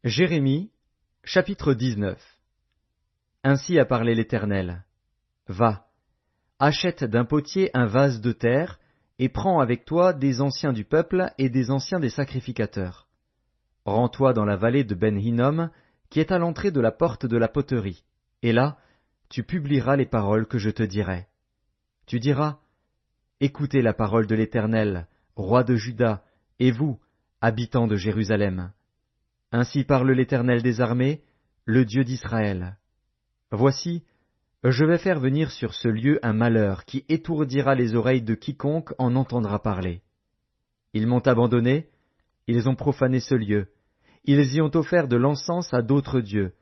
Jérémie, chapitre 19. Ainsi a parlé l'Éternel. Va, achète d'un potier un vase de terre, et prends avec toi des anciens du peuple et des anciens des sacrificateurs. Rends-toi dans la vallée de Ben-Hinnom, qui est à l'entrée de la porte de la poterie, et là, tu publieras les paroles que je te dirai. Tu diras, écoutez la parole de l'Éternel, roi de Juda, et vous, habitants de Jérusalem. Ainsi parle l'Éternel des armées, le Dieu d'Israël. Voici, je vais faire venir sur ce lieu un malheur qui étourdira les oreilles de quiconque en entendra parler. Ils m'ont abandonné, ils ont profané ce lieu, ils y ont offert de l'encens à d'autres dieux,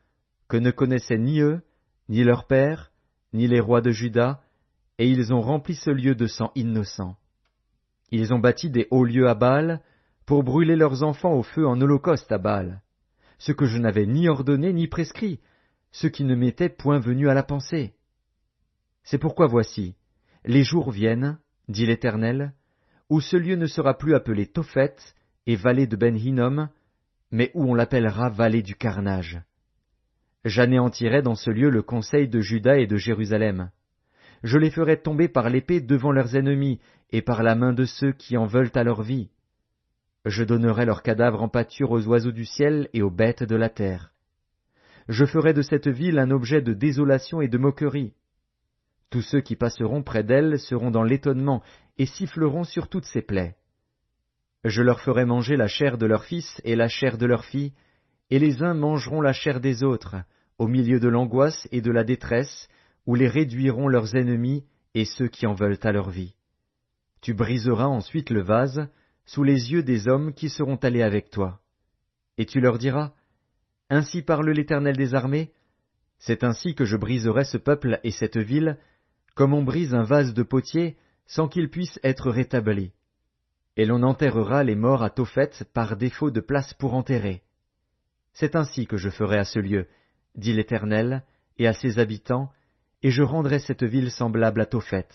que ne connaissaient ni eux, ni leurs pères, ni les rois de Juda, et ils ont rempli ce lieu de sang innocent. Ils ont bâti des hauts lieux à Baal, pour brûler leurs enfants au feu en holocauste à Baal, ce que je n'avais ni ordonné ni prescrit, ce qui ne m'était point venu à la pensée. C'est pourquoi voici, les jours viennent, dit l'Éternel, où ce lieu ne sera plus appelé Tophet et vallée de Ben-Hinnom, mais où on l'appellera vallée du carnage. J'anéantirai dans ce lieu le conseil de Juda et de Jérusalem. Je les ferai tomber par l'épée devant leurs ennemis et par la main de ceux qui en veulent à leur vie. Je donnerai leurs cadavres en pâture aux oiseaux du ciel et aux bêtes de la terre. Je ferai de cette ville un objet de désolation et de moquerie. Tous ceux qui passeront près d'elle seront dans l'étonnement et siffleront sur toutes ses plaies. Je leur ferai manger la chair de leurs fils et la chair de leurs filles, et les uns mangeront la chair des autres, au milieu de l'angoisse et de la détresse, où les réduiront leurs ennemis et ceux qui en veulent à leur vie. Tu briseras ensuite le vase, sous les yeux des hommes qui seront allés avec toi. Et tu leur diras, ainsi parle l'Éternel des armées, c'est ainsi que je briserai ce peuple et cette ville, comme on brise un vase de potier, sans qu'il puisse être rétabli. Et l'on enterrera les morts à Tophet par défaut de place pour enterrer. C'est ainsi que je ferai à ce lieu, dit l'Éternel, et à ses habitants, et je rendrai cette ville semblable à Tophet.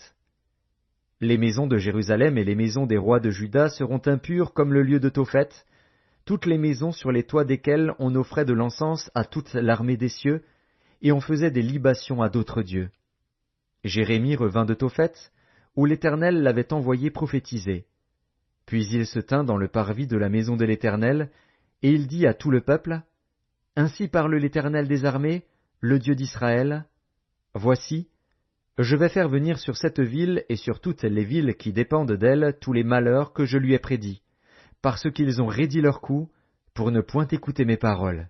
Les maisons de Jérusalem et les maisons des rois de Juda seront impures comme le lieu de Tophet, toutes les maisons sur les toits desquelles on offrait de l'encens à toute l'armée des cieux, et on faisait des libations à d'autres dieux. Jérémie revint de Tophet, où l'Éternel l'avait envoyé prophétiser. Puis il se tint dans le parvis de la maison de l'Éternel, et il dit à tout le peuple, ainsi parle l'Éternel des armées, le Dieu d'Israël, voici, je vais faire venir sur cette ville et sur toutes les villes qui dépendent d'elle tous les malheurs que je lui ai prédits, parce qu'ils ont raidi leur cou, pour ne point écouter mes paroles.